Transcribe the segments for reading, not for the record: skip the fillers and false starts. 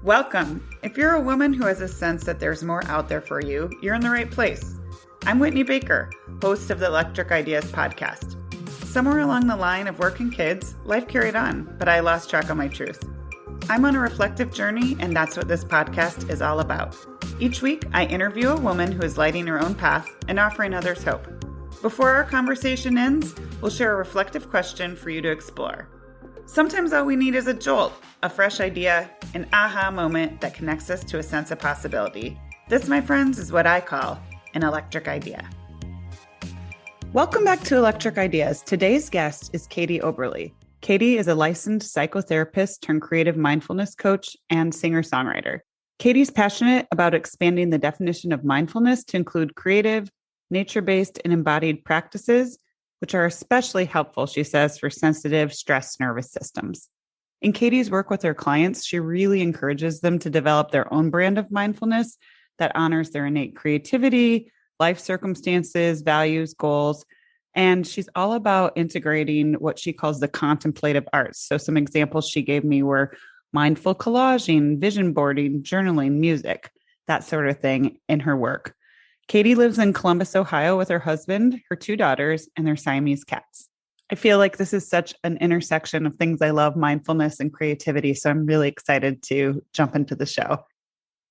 Welcome. If you're a woman who has a sense that there's more out there for you, you're in the right place. I'm Whitney Baker, host of the Electric Ideas podcast. Somewhere along the line of work and kids, life carried on, but I lost track of my truth. I'm on a reflective journey, and that's what this podcast is all about. Each week, I interview a woman who is lighting her own path and offering others hope. Before our conversation ends, we'll share a reflective question for you to explore. Sometimes all we need is a jolt, a fresh idea, an aha moment that connects us to a sense of possibility. This, my friends, is what I call an electric idea. Welcome back to Electric Ideas. Today's guest is Katy Oberle. Katy is a licensed psychotherapist turned creative mindfulness coach and singer-songwriter. Katy's passionate about expanding the definition of mindfulness to include creative, nature-based, and embodied practices, which are especially helpful, she says, for sensitive, stressed nervous systems. In Katy's work with her clients, she really encourages them to develop their own brand of mindfulness that honors their innate creativity, life circumstances, values, goals. And she's all about integrating what she calls the contemplative arts. So some examples she gave me were mindful collaging, vision boarding, journaling, music, that sort of thing in her work. Katy lives in Columbus, Ohio with her husband, her 2 daughters, and their Siamese cats. I feel like this is such an intersection of things I love, mindfulness and creativity. So I'm really excited to jump into the show.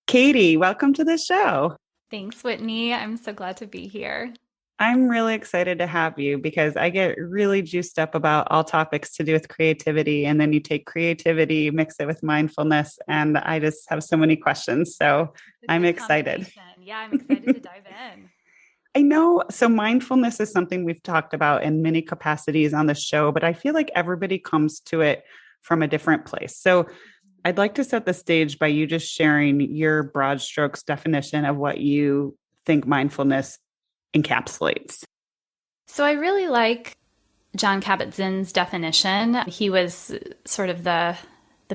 Katy, welcome to the show. Thanks, Whitney. I'm so glad to be here. I'm really excited to have you because I get really juiced up about all topics to do with creativity. And then you take creativity, mix it with mindfulness, and I just have so many questions. So I'm excited. Yeah, I'm excited to dive in. I know. So mindfulness is something we've talked about in many capacities on the show, but I feel like everybody comes to it from a different place. So I'd like to set the stage by you just sharing your broad strokes definition of what you think mindfulness encapsulates. So I really like Jon Kabat-Zinn's definition. He was sort of the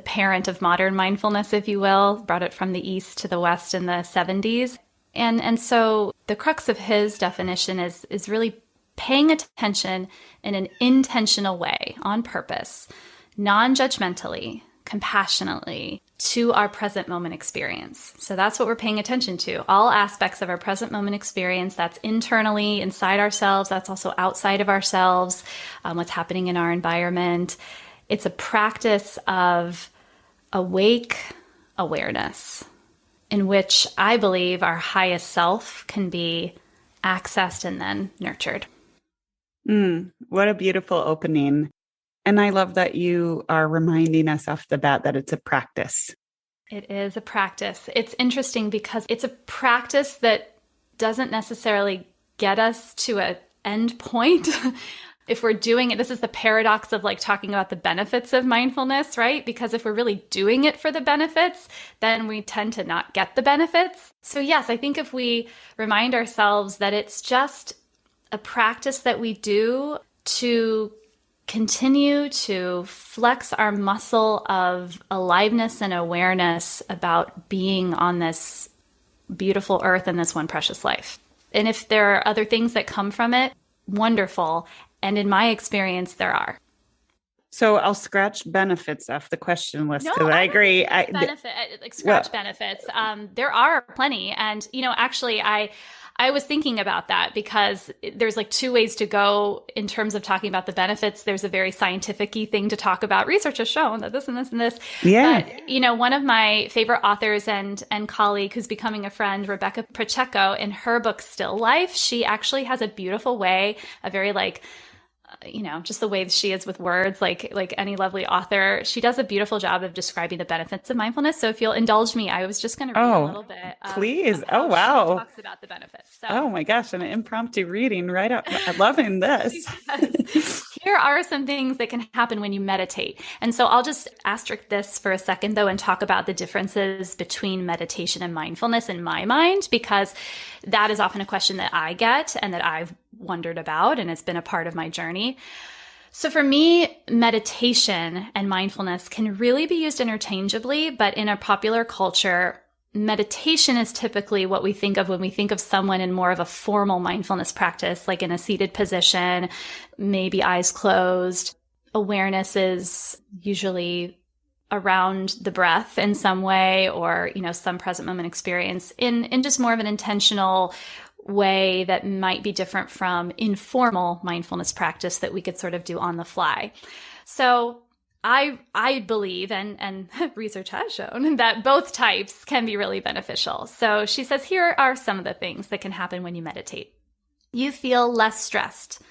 parent of modern mindfulness, if you will, brought it from the East to the West in the 70s. And so the crux of his definition is really paying attention in an intentional way, on purpose, non-judgmentally, compassionately, to our present moment experience. So that's what we're paying attention to. All aspects of our present moment experience, that's internally inside ourselves, that's also outside of ourselves, what's happening in our environment. It's a practice of awake awareness in which I believe our highest self can be accessed and then nurtured. What a beautiful opening. And I love that you are reminding us off the bat that it's a practice. It is a practice. It's interesting because it's a practice that doesn't necessarily get us to an end point. If we're doing it, this is the paradox of like talking about the benefits of mindfulness, right? Because if we're really doing it for the benefits, then we tend to not get the benefits. So yes, I think if we remind ourselves that it's just a practice that we do to continue to flex our muscle of aliveness and awareness about being on this beautiful earth and this one precious life. And if there are other things that come from it, wonderful. And in my experience, there are. So I'll scratch benefits off the question list because I agree. Benefits. There are plenty. And, actually, I was thinking about that because there's like 2 ways to go in terms of talking about the benefits. There's a very scientific-y thing to talk about. Research has shown that this and this and this. Yeah. But, one of my favorite authors and colleague who's becoming a friend, Rebecca Pacheco, in her book, Still Life, she actually has a beautiful way, a very just the way she is with words, like any lovely author. She does a beautiful job of describing the benefits of mindfulness. So if you'll indulge me, I was just going to read a little bit. Please. Oh, wow. She talks about the benefits. So. Oh my gosh. An impromptu reading right up. I'm loving this. Here are some things that can happen when you meditate. And so I'll just asterisk this for a second though, and talk about the differences between meditation and mindfulness in my mind, because that is often a question that I get and that I've wondered about, and it's been a part of my journey. So for me, meditation and mindfulness can really be used interchangeably, but in a popular culture, meditation is typically what we think of when we think of someone in more of a formal mindfulness practice, like in a seated position, maybe eyes closed. Awareness is usually around the breath in some way, or, some present moment experience in just more of an intentional way that might be different from informal mindfulness practice that we could sort of do on the fly. So I believe, and research has shown, that both types can be really beneficial. So she says, here are some of the things that can happen when you meditate. You feel less stressed.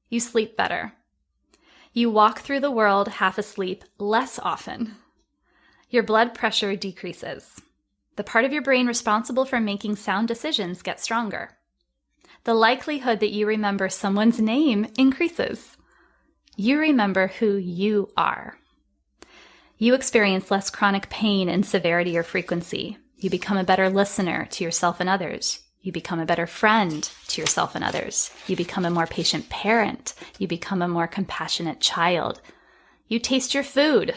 You sleep better. You walk through the world half asleep less often. Your blood pressure decreases. The part of your brain responsible for making sound decisions gets stronger. The likelihood that you remember someone's name increases. You remember who you are. You experience less chronic pain in severity or frequency. You become a better listener to yourself and others. You become a better friend to yourself and others. You become a more patient parent. You become a more compassionate child. You taste your food.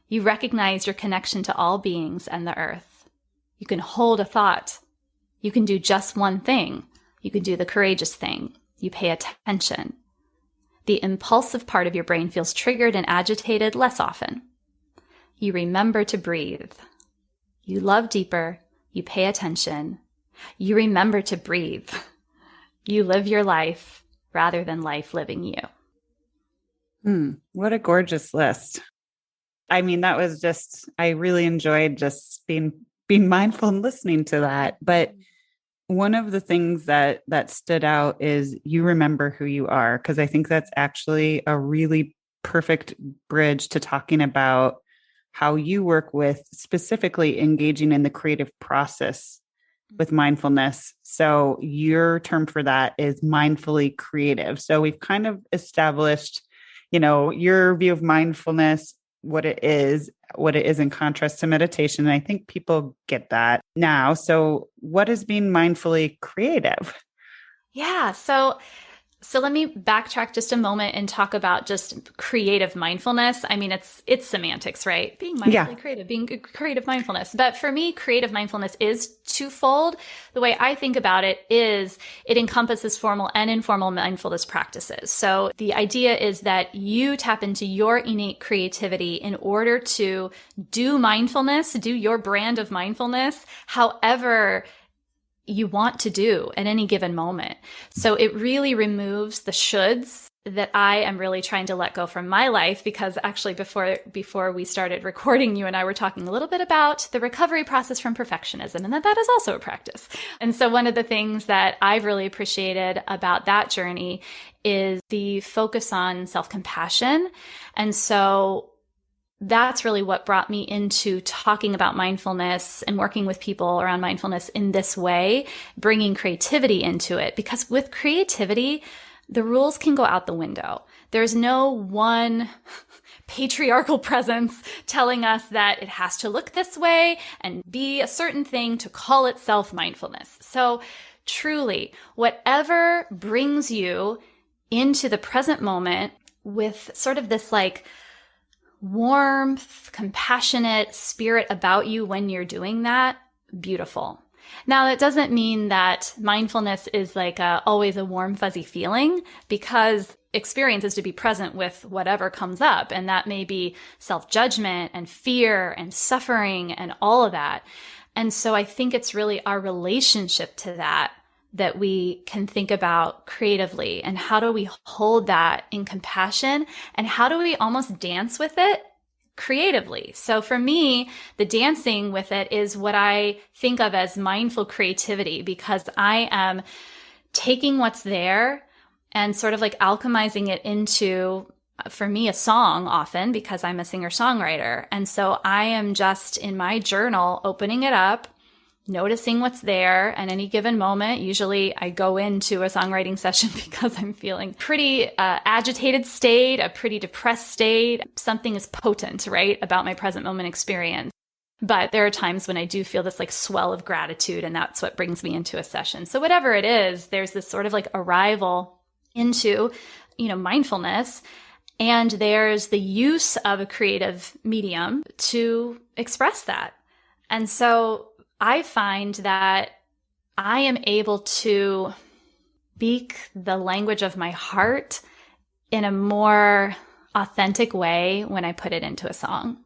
You recognize your connection to all beings and the earth. You can hold a thought. You can do just one thing. You can do the courageous thing. You pay attention. The impulsive part of your brain feels triggered and agitated less often. You remember to breathe. You love deeper. You pay attention. You remember to breathe. You live your life rather than life living you. What a gorgeous list. I mean, that was I really enjoyed just being mindful and listening to that. But one of the things that stood out is you remember who you are, because I think that's actually a really perfect bridge to talking about how you work with specifically engaging in the creative process with mindfulness. So your term for that is mindfully creative. So we've kind of established, your view of mindfulness, what it is in contrast to meditation. And I think people get that now. So what is being mindfully creative? Yeah. So let me backtrack just a moment and talk about just creative mindfulness. I mean, it's semantics, right? Being mindfully creative, being creative mindfulness. But for me, creative mindfulness is twofold. The way I think about it is it encompasses formal and informal mindfulness practices. So the idea is that you tap into your innate creativity in order to do mindfulness, do your brand of mindfulness, however you want to do at any given moment. So it really removes the shoulds that I am really trying to let go from my life, because actually before we started recording, you and I were talking a little bit about the recovery process from perfectionism, and that is also a practice. And so one of the things that I've really appreciated about that journey is the focus on self-compassion. And so that's really what brought me into talking about mindfulness and working with people around mindfulness in this way, bringing creativity into it. Because with creativity, the rules can go out the window. There's no one patriarchal presence telling us that it has to look this way and be a certain thing to call itself mindfulness. So truly, whatever brings you into the present moment with sort of this warmth, compassionate spirit about you when you're doing that, beautiful. Now, that doesn't mean that mindfulness is always a warm, fuzzy feeling, because experience is to be present with whatever comes up. And that may be self-judgment and fear and suffering and all of that. And so I think it's really our relationship to that we can think about creatively, and how do we hold that in compassion, and how do we almost dance with it creatively. So for me, the dancing with it is what I think of as mindful creativity, because I am taking what's there and sort of alchemizing it into, for me, a song often, because I'm a singer-songwriter. And so I am just in my journal, opening it up, noticing what's there at any given moment. Usually I go into a songwriting session because I'm feeling pretty agitated state, a pretty depressed state. Something is potent, right, about my present moment experience. But there are times when I do feel this swell of gratitude, and that's what brings me into a session. So whatever it is, there's this sort of arrival into, mindfulness. And there's the use of a creative medium to express that. And so I find that I am able to speak the language of my heart in a more authentic way when I put it into a song.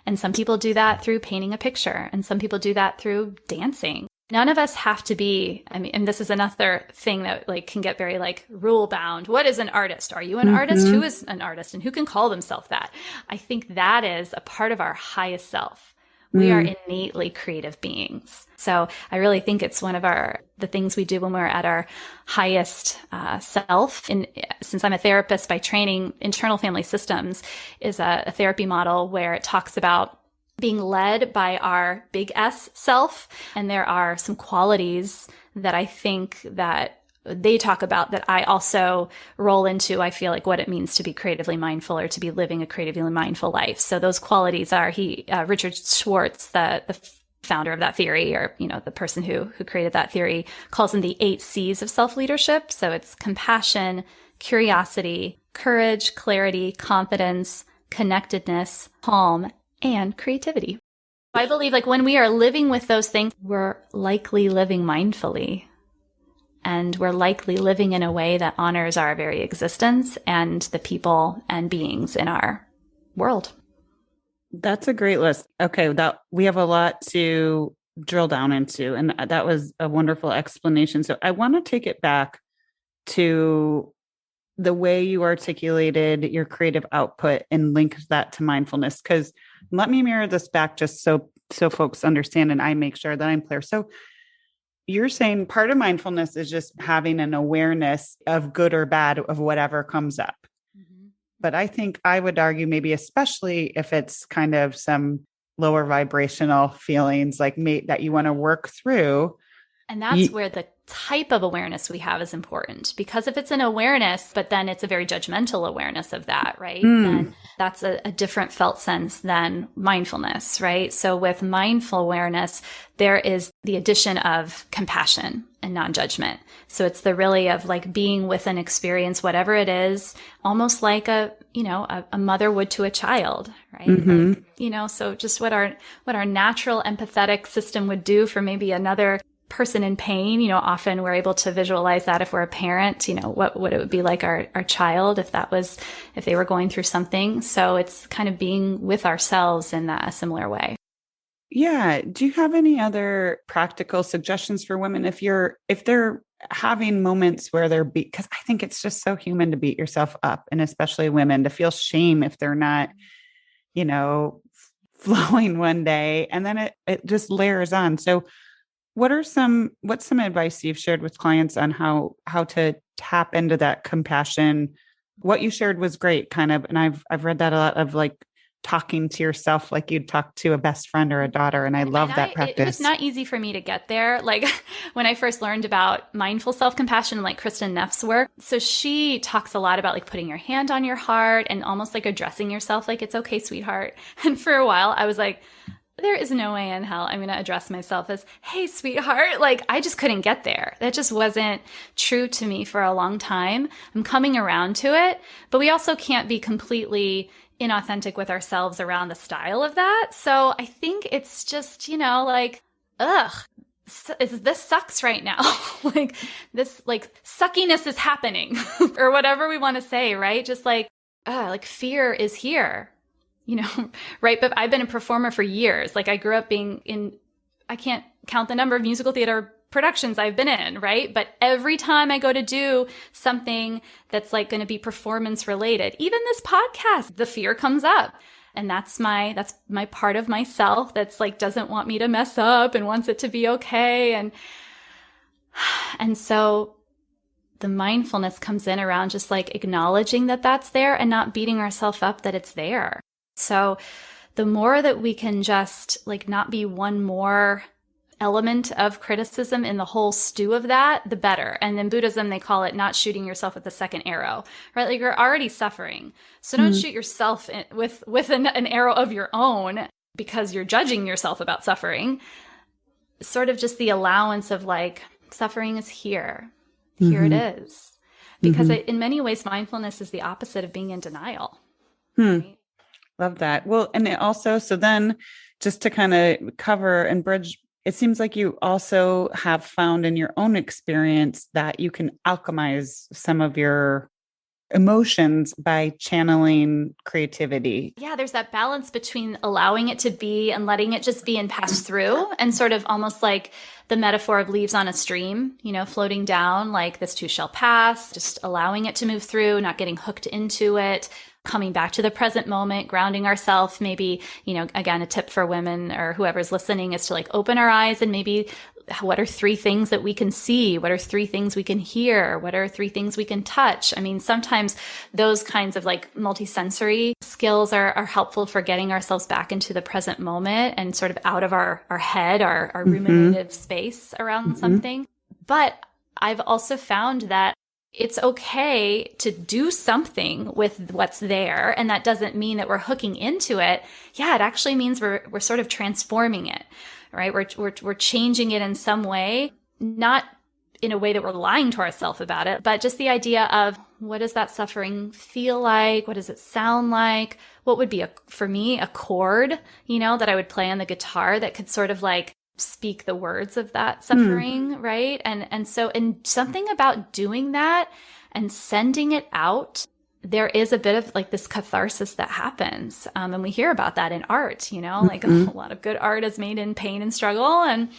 And some people do that through painting a picture, and some people do that through dancing. None of us have to be, I mean, and this is another thing that like can get very like rule bound. What is an artist? Are you an artist? Who is an artist and who can call themselves that? I think that is a part of our highest self. We are innately creative beings. So I really think it's one of the things we do when we're at our highest self. And since I'm a therapist by training, internal family systems is a therapy model where it talks about being led by our big S self. And there are some qualities that I think that they talk about that I also roll into, I feel like, what it means to be creatively mindful or to be living a creatively mindful life. So those qualities are Richard Schwartz, the founder of that theory, or, you know, the person who created that theory, calls them the 8 C's of self-leadership. So it's compassion, curiosity, courage, clarity, confidence, connectedness, calm, and creativity. I believe like when we are living with those things, we're likely living mindfully. And we're likely living in a way that honors our very existence and the people and beings in our world. That's a great list. Okay, we have a lot to drill down into, and that was a wonderful explanation. So I want to take it back to the way you articulated your creative output and link that to mindfulness, because let me mirror this back just so folks understand and I make sure that I'm clear. So you're saying part of mindfulness is just having an awareness of good or bad of whatever comes up. Mm-hmm. But I think I would argue maybe especially if it's kind of some lower vibrational feelings like that you want to work through. And that's where the type of awareness we have is important, because if it's an awareness, but then it's a very judgmental awareness of that, right? Then that's a different felt sense than mindfulness, right? So with mindful awareness, there is the addition of compassion and non-judgment. So it's the really of like being with an experience, whatever it is, almost like a mother would to a child, right? Mm-hmm. Like, so just what our natural empathetic system would do for maybe another person in pain, often we're able to visualize that if we're a parent, what it would be like our child if they were going through something. So it's kind of being with ourselves in a similar way. Yeah. Do you have any other practical suggestions for women if they're having moments where because I think it's just so human to beat yourself up, and especially women to feel shame if they're not, flowing one day, and then it just layers on. So what's some advice you've shared with clients on how to tap into that compassion? What you shared was great, kind of, and I've read that a lot of like talking to yourself like you'd talk to a best friend or a daughter, and I love that practice. It was not easy for me to get there. Like when I first learned about mindful self-compassion, like Kristen Neff's work, so she talks a lot about like putting your hand on your heart and almost like addressing yourself like, it's okay, sweetheart. And for a while, I was like, there is no way in hell I'm going to address myself as, hey, sweetheart. Like, I just couldn't get there. That just wasn't true to me for a long time. I'm coming around to it, but we also can't be completely inauthentic with ourselves around the style of that. So I think it's just, like, this sucks right now. Like this, like suckiness is happening or whatever we want to say, right? Just like fear is here. Right. But I've been a performer for years. Like I grew up I can't count the number of musical theater productions I've been in. Right. But every time I go to do something that's like going to be performance related, even this podcast, the fear comes up. And that's my part of myself that's like, doesn't want me to mess up and wants it to be okay. And so the mindfulness comes in around just like acknowledging that that's there and not beating ourselves up that it's there. So the more that we can just like not be one more element of criticism in the whole stew of that, the better. And in Buddhism, they call it not shooting yourself with the second arrow, right? Like you're already suffering. So don't shoot yourself with an arrow of your own because you're judging yourself about suffering. Sort of just the allowance of like, suffering is here. Here it is. Because in many ways, mindfulness is the opposite of being in denial. Right? Love that. Well, and it also, so then just to kind of cover and bridge, it seems like you also have found in your own experience that you can alchemize some of your emotions by channeling creativity. Yeah, there's that balance between allowing it to be and letting it just be and pass through, and sort of almost like the metaphor of leaves on a stream, floating down, like this too shall pass, just allowing it to move through, not getting hooked into it, coming back to the present moment, grounding ourselves. Maybe, again, a tip for women or whoever's listening is to like open our eyes and maybe what are 3 things that we can see? What are 3 things we can hear? What are 3 things we can touch? I mean, sometimes those kinds of like multisensory skills are helpful for getting ourselves back into the present moment and sort of out of our head, our ruminative space around something. But I've also found that it's okay to do something with what's there. And that doesn't mean that we're hooking into it. Yeah, it actually means we're sort of transforming it, right? We're changing it in some way, not in a way that we're lying to ourselves about it, but just the idea of what does that suffering feel like? What does it sound like? What would be for me, a chord, that I would play on the guitar that could sort of like speak the words of that suffering, right? And so something about doing that and sending it out, there is a bit of like this catharsis that happens. And we hear about that in art, like a lot of good art is made in pain and struggle, and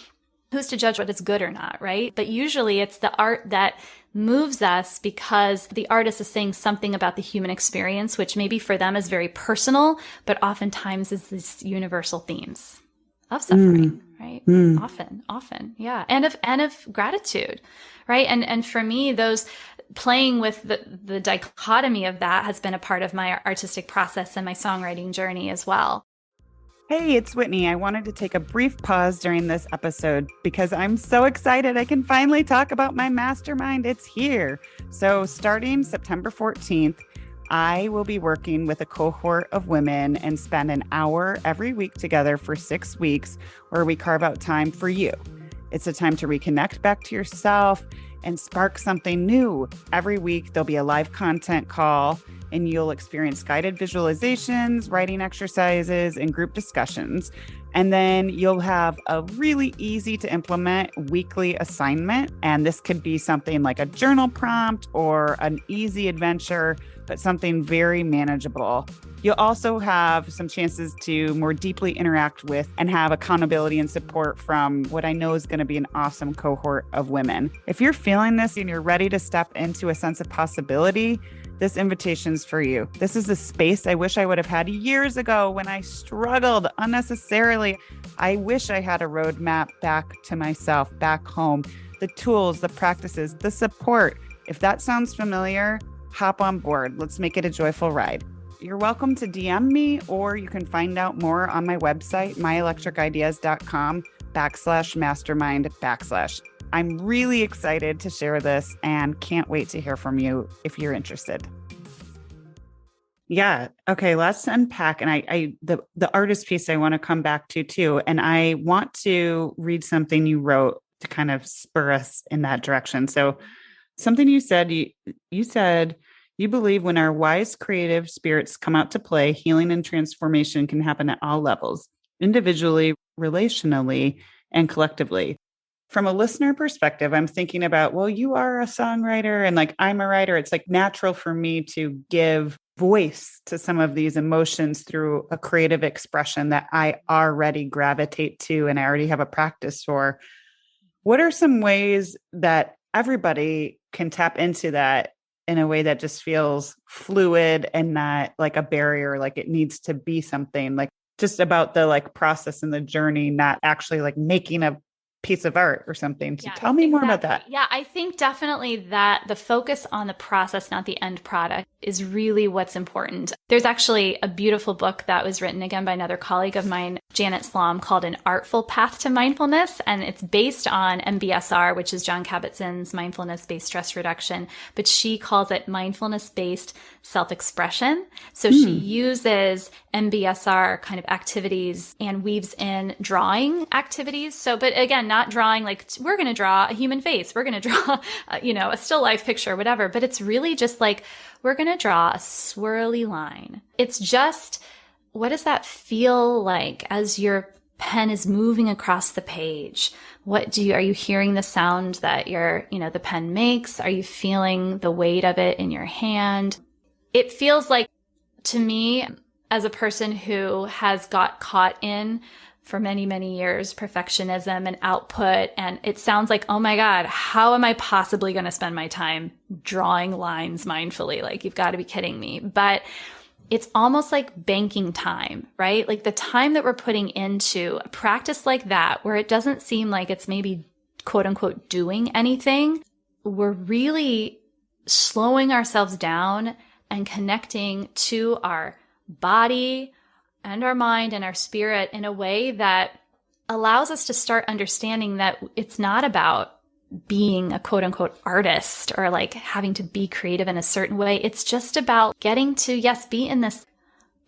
who's to judge what is good or not, right? But usually it's the art that moves us because the artist is saying something about the human experience, which maybe for them is very personal, but oftentimes is these universal themes of suffering, right? Often. Yeah. And of gratitude, right? And for me, those playing with the dichotomy of that has been a part of my artistic process and my songwriting journey as well. Hey, it's Whitney. I wanted to take a brief pause during this episode because I'm so excited I can finally talk about my mastermind. It's here. So starting September 14th, I will be working with a cohort of women and spend an hour every week together for 6 weeks where we carve out time for you. It's a time to reconnect back to yourself and spark something new. Every week, there'll be a live content call and you'll experience guided visualizations, writing exercises, and group discussions. And then you'll have a really easy to implement weekly assignment. And this could be something like a journal prompt or an easy adventure, but something very manageable. You'll also have some chances to more deeply interact with and have accountability and support from what I know is going to be an awesome cohort of women. If you're feeling this and you're ready to step into a sense of possibility, this invitation's for you. This is a space I wish I would have had years ago when I struggled unnecessarily. I wish I had a roadmap back to myself, back home, the tools, the practices, the support. If that sounds familiar, hop on board. Let's make it a joyful ride. You're welcome to DM me, or you can find out more on my website, myelectricideas.com/mastermind/. I'm really excited to share this and can't wait to hear from you if you're interested. Yeah. Okay. Let's unpack. And the artist piece I want to come back to too. And I want to read something you wrote to kind of spur us in that direction. So something you said, you said, you believe when our wise creative spirits come out to play, healing and transformation can happen at all levels, individually, relationally, and collectively. From a listener perspective, I'm thinking about, well, you are a songwriter and like I'm a writer. It's like natural for me to give voice to some of these emotions through a creative expression that I already gravitate to and I already have a practice for. What are some ways that everybody can tap into that in a way that just feels fluid and not like a barrier, like it needs to be something, like just about the like process and the journey, not actually like making a piece of art or something. So tell me more about that. Yeah, I think definitely that the focus on the process, not the end product, is really what's important. There's actually a beautiful book that was written again by another colleague of mine, Janet Slom, called An Artful Path to Mindfulness. And it's based on MBSR, which is Jon Kabat-Zinn's mindfulness-based stress reduction, but she calls it mindfulness-based self-expression. So she uses MBSR kind of activities and weaves in drawing activities. So, but again, not drawing like we're going to draw a human face, we're going to draw, a still life picture, whatever. But it's really just like, we're going to draw a swirly line. It's just, what does that feel like as you're pen is moving across the page. Are you hearing the sound that the pen makes? Are you feeling the weight of it in your hand? It feels like, to me, as a person who has got caught in, for many, many years, perfectionism and output, and it sounds like, oh my God, how am I possibly going to spend my time drawing lines mindfully? Like, you've got to be kidding me. But it's almost like banking time, right? Like the time that we're putting into a practice like that, where it doesn't seem like it's maybe quote unquote doing anything, we're really slowing ourselves down and connecting to our body and our mind and our spirit in a way that allows us to start understanding that it's not about being a quote unquote artist or like having to be creative in a certain way. It's just about getting to, yes, be in this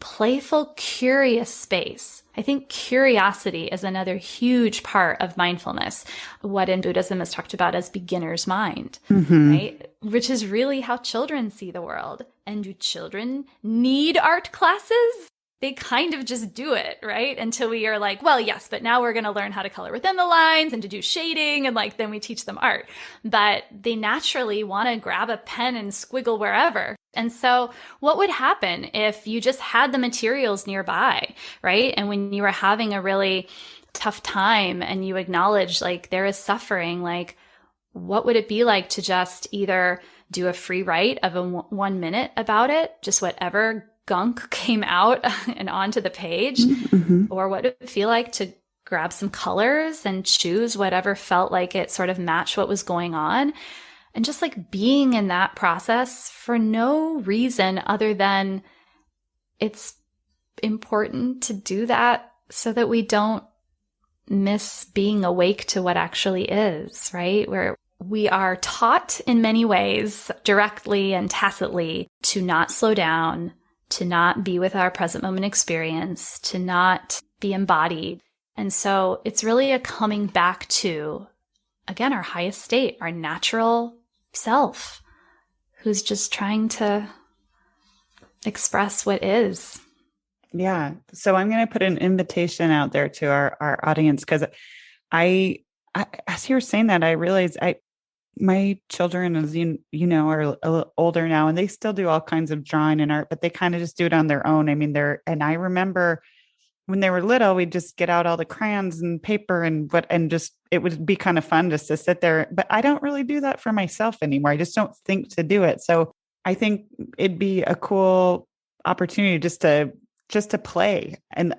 playful, curious space. I think curiosity is another huge part of mindfulness, what in Buddhism is talked about as beginner's mind, right? Which is really how children see the world. And do children need art classes? They kind of just do it, right? Until we are like, well, yes, but now we're going to learn how to color within the lines and to do shading. And like, then we teach them art. But they naturally want to grab a pen and squiggle wherever. And so what would happen if you just had the materials nearby, right? And when you were having a really tough time and you acknowledge like there is suffering, like what would it be like to just either do a free write of 1 minute about it, just whatever gunk came out and onto the page, or what did it feel like to grab some colors and choose whatever felt like it sort of matched what was going on, and just like being in that process for no reason other than it's important to do that so that we don't miss being awake to what actually is, right? Where we are taught in many ways, directly and tacitly, to not slow down, to not be with our present moment experience, to not be embodied. And so it's really a coming back to, again, our highest state, our natural self, who's just trying to express what is. Yeah. So I'm going to put an invitation out there to our audience, because I, as you were saying that, I realized my children, as you know, are a little older now, and they still do all kinds of drawing and art, but they kind of just do it on their own. I mean, and I remember when they were little, we'd just get out all the crayons and paper and just, it would be kind of fun just to sit there. But I don't really do that for myself anymore. I just don't think to do it. So I think it'd be a cool opportunity just to play and,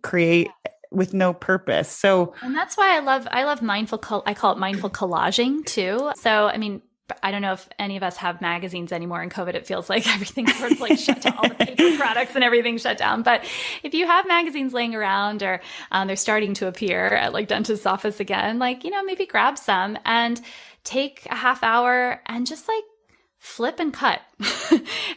create with no purpose. So, and that's why I love mindful, I call it mindful collaging too. So, I mean, I don't know if any of us have magazines anymore in COVID. It feels like everything's sort of like shut down, all the paper products and everything shut down. But if you have magazines laying around, or they're starting to appear at like dentist's office again, like, maybe grab some and take a half hour and just like flip and cut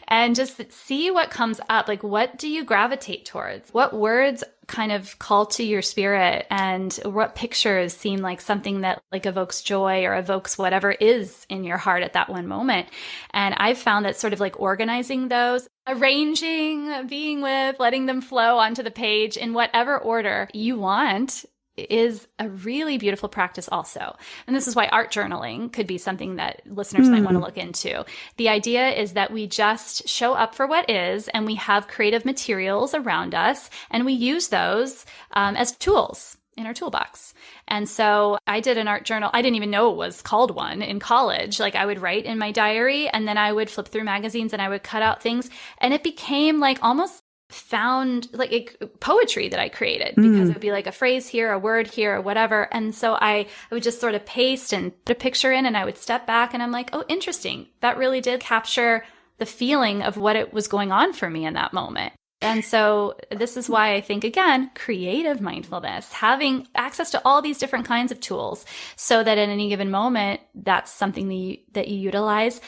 and just see what comes up. Like, what do you gravitate towards? What words kind of call to your spirit, and what pictures seem like something that like evokes joy or evokes whatever is in your heart at that one moment. And I've found that sort of like organizing those, arranging, being with, letting them flow onto the page in whatever order you want is a really beautiful practice also. And this is why art journaling could be something that listeners might want to look into. The idea is that we just show up for what is, and we have creative materials around us, and we use those as tools in our toolbox. And so I did an art journal. I didn't even know it was called one in college. Like, I would write in my diary, and then I would flip through magazines and I would cut out things, and it became like almost found like poetry that I created, because it would be like a phrase here, a word here, or whatever. And so I would just sort of paste and put a picture in, and I would step back and I'm like, oh, interesting. That really did capture the feeling of what it was going on for me in that moment. And so this is why I think, again, creative mindfulness, having access to all these different kinds of tools so that at any given moment, that's something that you utilize.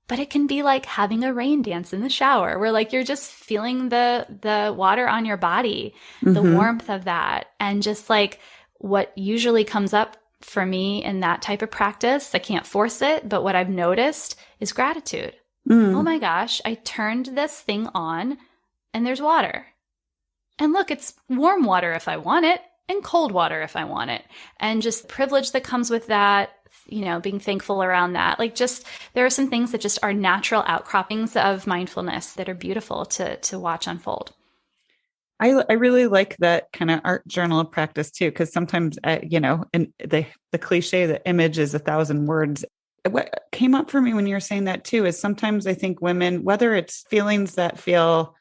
But it can be like having a rain dance in the shower, where like you're just feeling the water on your body, the warmth of that. And just like what usually comes up for me in that type of practice, I can't force it, but what I've noticed is gratitude. Oh my gosh, I turned this thing on and there's water. And look, it's warm water if I want it. and cold water if I want it. And just the privilege that comes with that, being thankful around that. Like just, there are some things that just are natural outcroppings of mindfulness that are beautiful to watch unfold. I really like that kind of art journal practice too, because sometimes, and the cliche, the image is 1,000 words. What came up for me when you were saying that too, is sometimes I think women, whether it's feelings that feel,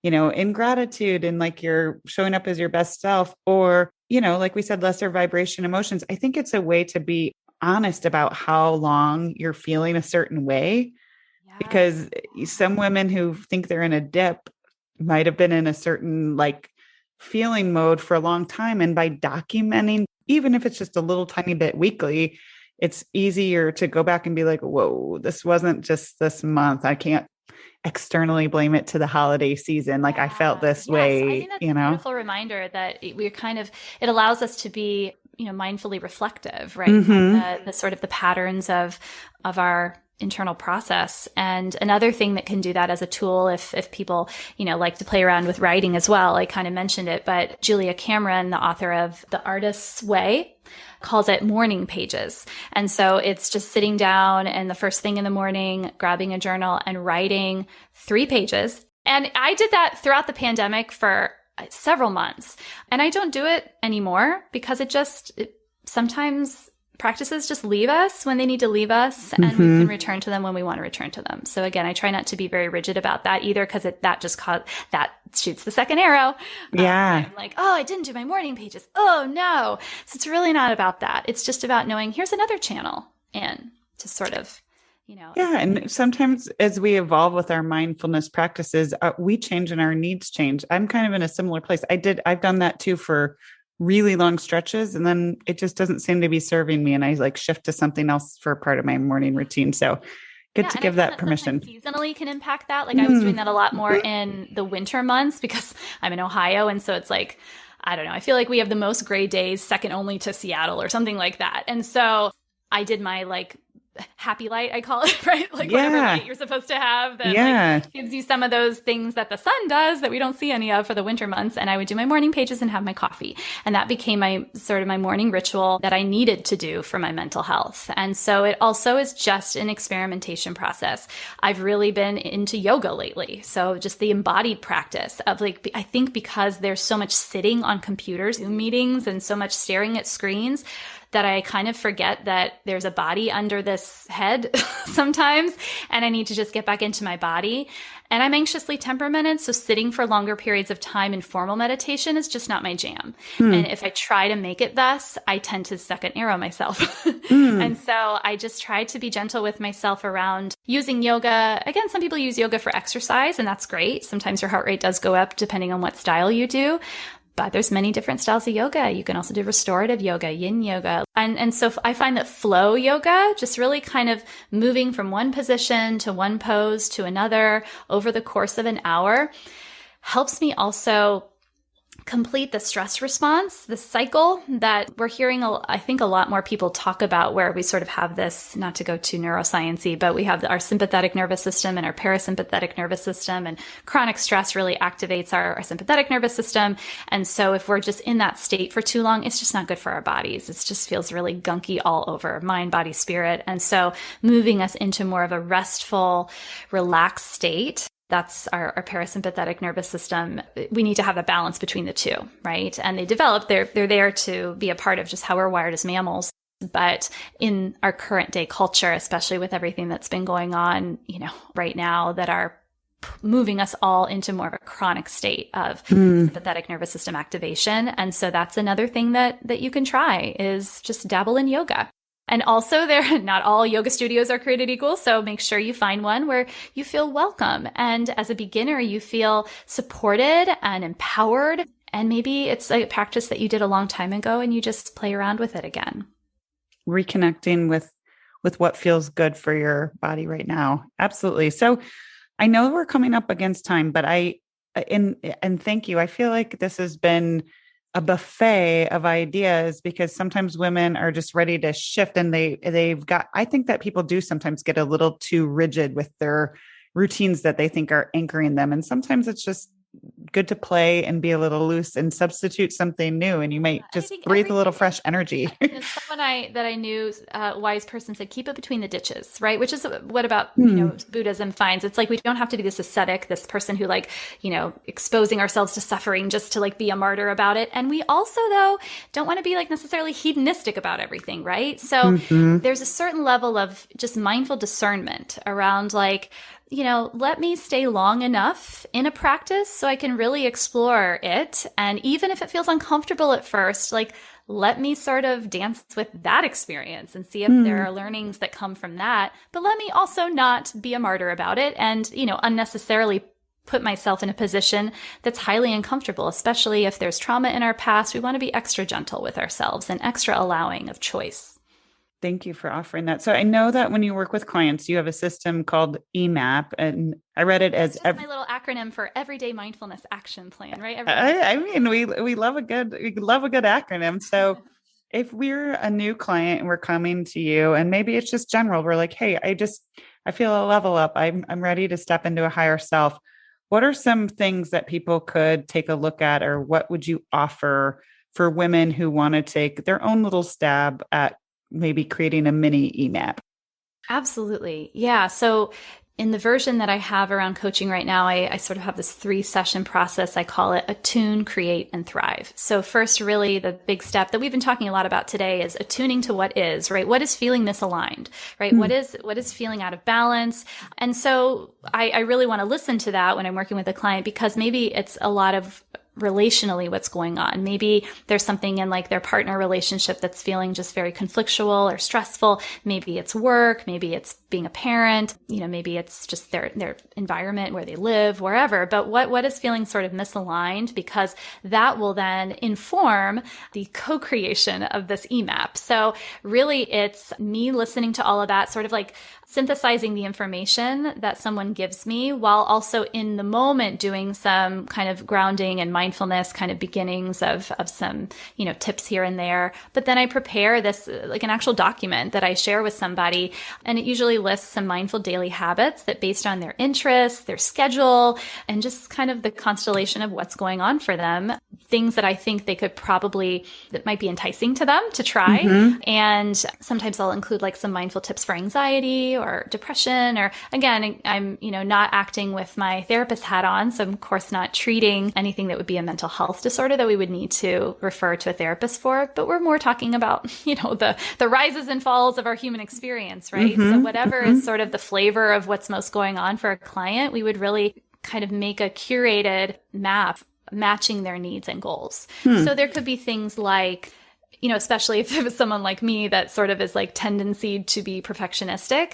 ingratitude and like you're showing up as your best self, or, like we said, lesser vibration emotions, I think it's a way to be honest about how long you're feeling a certain way. Yeah. Because some women who think they're in a dip might have been in a certain like feeling mode for a long time. And by documenting, even if it's just a little tiny bit weekly, it's easier to go back and be like, whoa, this wasn't just this month. I can't externally blame it to the holiday season. Like I felt this way, I think that's a beautiful reminder that we're it allows us to be, mindfully reflective, right? Mm-hmm. The sort of the patterns of our internal process. And another thing that can do that as a tool, if people, like to play around with writing as well, I kind of mentioned it, but Julia Cameron, the author of The Artist's Way, calls it morning pages. And so it's just sitting down and the first thing in the morning, grabbing a journal and writing 3 pages. And I did that throughout the pandemic for several months. And I don't do it anymore because sometimes practices just leave us when they need to leave us, and we can return to them when we want to return to them. So again, I try not to be very rigid about that either, because that shoots the second arrow. Yeah. I'm like, oh, I didn't do my morning pages. Oh no. So it's really not about that. It's just about knowing here's another channel and to sort of, Yeah. And sometimes as we evolve with our mindfulness practices, we change and our needs change. I'm kind of in a similar place. I've done that too for really long stretches, and then it just doesn't seem to be serving me. And I like shift to something else for part of my morning routine. So good to give that permission. Seasonally can impact that. Like I was doing that a lot more in the winter months because I'm in Ohio. And so it's like, I don't know, I feel like we have the most gray days, second only to Seattle or something like that. And so I did my like happy light, I call it, right? Like whatever light you're supposed to have that like gives you some of those things that the sun does that we don't see any of for the winter months. And I would do my morning pages and have my coffee. And that became my morning ritual that I needed to do for my mental health. And so it also is just an experimentation process. I've really been into yoga lately. So just the embodied practice of like, I think because there's so much sitting on computers, Zoom meetings, and so much staring at screens, that I kind of forget that there's a body under this head sometimes, and I need to just get back into my body. And I'm anxiously temperamented, so sitting for longer periods of time in formal meditation is just not my jam. And if I try to make it thus, I tend to second arrow myself. And so I just try to be gentle with myself around using yoga. Again, some people use yoga for exercise, and that's great. Sometimes your heart rate does go up depending on what style you do. But there's many different styles of yoga. You can also do restorative yoga, yin yoga. And so I find that flow yoga, just really kind of moving from one position to one pose to another over the course of an hour, helps me also complete the stress response, the cycle that we're hearing, I think a lot more people talk about, where we sort of have this, not to go too neuroscience-y, but we have our sympathetic nervous system and our parasympathetic nervous system, and chronic stress really activates our sympathetic nervous system. And so if we're just in that state for too long, it's just not good for our bodies. It just feels really gunky all over, mind, body, spirit. And so moving us into more of a restful, relaxed state, that's our parasympathetic nervous system. We need to have a balance between the two, right? And they're there to be a part of just how we're wired as mammals. But in our current day culture, especially with everything that's been going on, right now, that are moving us all into more of a chronic state of sympathetic nervous system activation. And so that's another thing that you can try, is just dabble in yoga. And also, not all yoga studios are created equal. So make sure you find one where you feel welcome. And as a beginner, you feel supported and empowered. And maybe it's a practice that you did a long time ago and you just play around with it again. Reconnecting with what feels good for your body right now. Absolutely. So I know we're coming up against time, but and thank you. I feel like this has been a buffet of ideas, because sometimes women are just ready to shift, and I think that people do sometimes get a little too rigid with their routines that they think are anchoring them. And sometimes it's just good to play and be a little loose and substitute something new. And you might And I just think breathe a little everything, fresh energy. someone that I knew, wise person said, keep it between the ditches, right? Which is what about, Hmm. Buddhism finds. It's like, we don't have to be this ascetic, this person who like, exposing ourselves to suffering just to like be a martyr about it. And we also, though, don't want to be like necessarily hedonistic about everything, right? So Mm-hmm. there's a certain level of just mindful discernment around like, let me stay long enough in a practice so I can really explore it. And even if it feels uncomfortable at first, like, let me sort of dance with that experience and see if there Hmm. are learnings that come from that. But let me also not be a martyr about it and, unnecessarily put myself in a position that's highly uncomfortable, especially if there's trauma in our past. We want to be extra gentle with ourselves and extra allowing of choice. Thank you for offering that. So I know that when you work with clients, you have a system called EMAP, and I read it Yeah, as it's just my little acronym for Everyday Mindfulness Action Plan, right? Everyone knows I mean, we love a good acronym. So if we're a new client and we're coming to you, and maybe it's just general, we're like, hey, I feel a level up. I'm ready to step into a higher self. What are some things that people could take a look at, or what would you offer for women who want to take their own little stab at maybe creating a mini EMAP? Absolutely. Yeah. So in the version that I have around coaching right now, I sort of have this 3-session process. I call it attune, create, and thrive. So first, really the big step that we've been talking a lot about today is attuning to what is, right? What is feeling misaligned, right? Hmm. What is feeling out of balance? And so I really want to listen to that when I'm working with a client, because maybe it's a lot of relationally what's going on. Maybe there's something in like their partner relationship that's feeling just very conflictual or stressful. Maybe it's work, maybe it's being a parent, maybe it's just their environment where they live, wherever. But what is feeling sort of misaligned, because that will then inform the co-creation of this EMAP. So really it's me listening to all of that, sort of like synthesizing the information that someone gives me, while also in the moment doing some kind of grounding and mindfulness kind of beginnings of some, tips here and there. But then I prepare this like an actual document that I share with somebody. And it usually lists some mindful daily habits that, based on their interests, their schedule, and just kind of the constellation of what's going on for them, things that I think they could that might be enticing to them to try. Mm-hmm. And sometimes I'll include like some mindful tips for anxiety or depression, or again, I'm, not acting with my therapist hat on. So I'm of course not treating anything that would be a mental health disorder that we would need to refer to a therapist for, but we're more talking about, the rises and falls of our human experience, right? Mm-hmm. So whatever Mm-hmm. is sort of the flavor of what's most going on for a client, we would really kind of make a curated map matching their needs and goals. Hmm. So there could be things like, especially if it was someone like me that sort of is like tendency to be perfectionistic,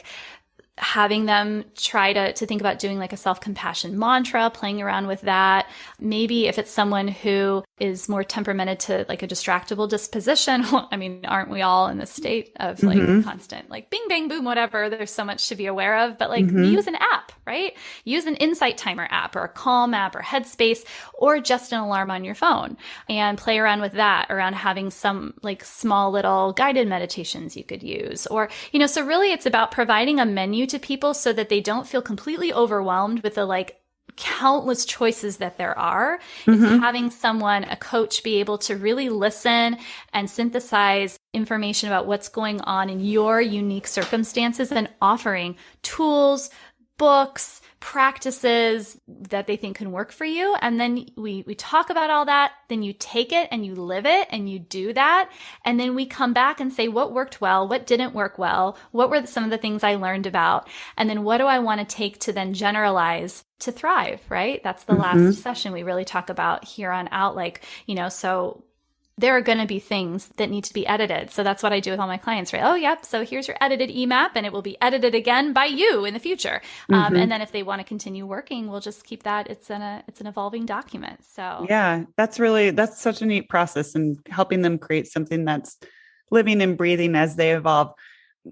having them try to think about doing like a self-compassion mantra, playing around with that. Maybe if it's someone who is more temperamented to like a distractible disposition, I mean, aren't we all in this state of like Mm-hmm. constant like bing, bang, boom, whatever? There's so much to be aware of, but like Mm-hmm. use an app, right? Use an insight timer app or a calm app or Headspace, or just an alarm on your phone, and play around with that, around having some like small little guided meditations you could use. Or, so really it's about providing a menu to people so that they don't feel completely overwhelmed with the like countless choices that there are. It's Mm-hmm. having someone, a coach, be able to really listen and synthesize information about what's going on in your unique circumstances, and offering tools, books, practices that they think can work for you. And then we talk about all that. Then you take it and you live it and you do that. And then we come back and say, what worked well? What didn't work well? What were some of the things I learned about? And then what do I want to take to then generalize to thrive, right? That's the Mm-hmm. last session we really talk about here on out. Like, so there are going to be things that need to be edited. So that's what I do with all my clients, right? Oh, yep. So here's your edited EMAP, and it will be edited again by you in the future. Mm-hmm. And then if they want to continue working, we'll just keep that. It's an evolving document. So Yeah, that's such a neat process, and helping them create something that's living and breathing as they evolve.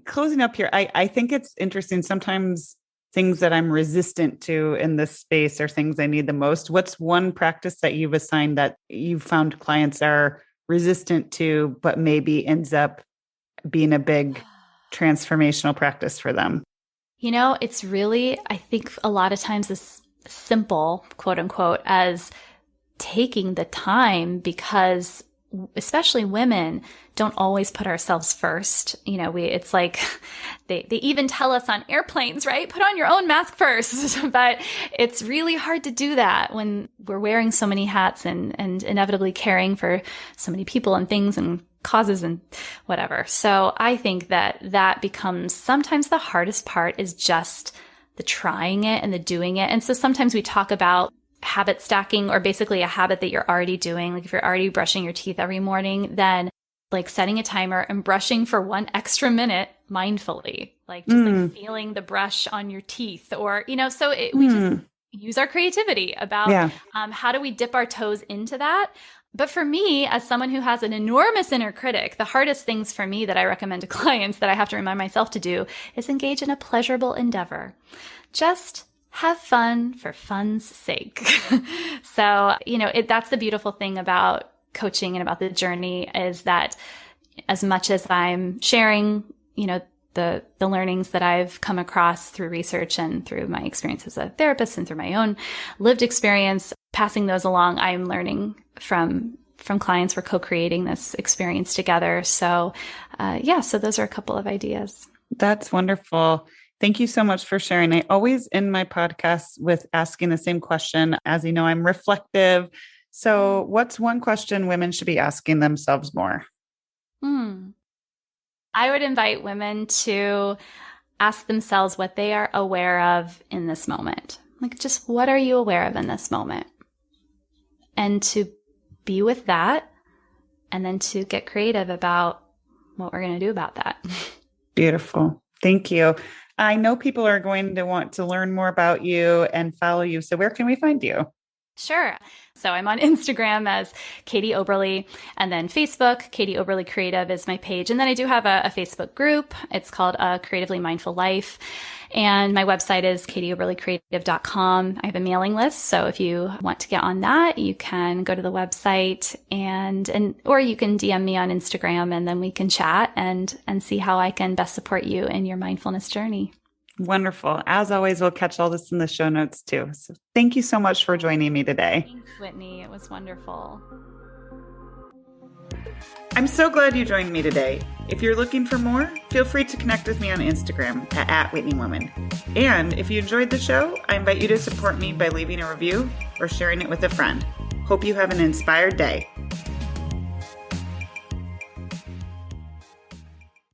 Closing up here, I think it's interesting. Sometimes things that I'm resistant to in this space are things I need the most. What's one practice that you've assigned that you've found clients are resistant to, but maybe ends up being a big transformational practice for them? it's really, I think a lot of times this simple, quote unquote, as taking the time, because especially women don't always put ourselves first. It's like they even tell us on airplanes, right? Put on your own mask first. But it's really hard to do that when we're wearing so many hats and inevitably caring for so many people and things and causes and whatever. So I think that becomes sometimes the hardest part, is just the trying it and the doing it. And so sometimes we talk about habit stacking, or basically a habit that you're already doing. Like if you're already brushing your teeth every morning, then like setting a timer and brushing for 1 extra minute mindfully, like just like feeling the brush on your teeth, or, we just use our creativity about how do we dip our toes into that. But for me, as someone who has an enormous inner critic, the hardest things for me that I recommend to clients that I have to remind myself to do is engage in a pleasurable endeavor. Just have fun for fun's sake. So, that's the beautiful thing about coaching and about the journey, is that as much as I'm sharing, the learnings that I've come across through research and through my experience as a therapist and through my own lived experience, passing those along, I'm learning from clients. We're co-creating this experience together. So, so those are a couple of ideas. That's wonderful. Thank you so much for sharing. I always end my podcast with asking the same question. As you know, I'm reflective. So what's one question women should be asking themselves more? I would invite women to ask themselves what they are aware of in this moment. Like, just what are you aware of in this moment? And to be with that, and then to get creative about what we're going to do about that. Beautiful. Thank you. I know people are going to want to learn more about you and follow you. So where can we find you? Sure. So I'm on Instagram as Katy Oberle, and then Facebook, Katy Oberle Creative is my page. And then I do have a Facebook group. It's called Creatively Mindful Life. And my website is katyoberlecreative.com. I have a mailing list. So if you want to get on that, you can go to the website or you can DM me on Instagram, and then we can chat and see how I can best support you in your mindfulness journey. Wonderful. As always, we'll catch all this in the show notes too. So thank you so much for joining me today. Thanks, Whitney. It was wonderful. I'm so glad you joined me today. If you're looking for more, feel free to connect with me on Instagram at @WhitneyWoman. And if you enjoyed the show, I invite you to support me by leaving a review or sharing it with a friend. Hope you have an inspired day.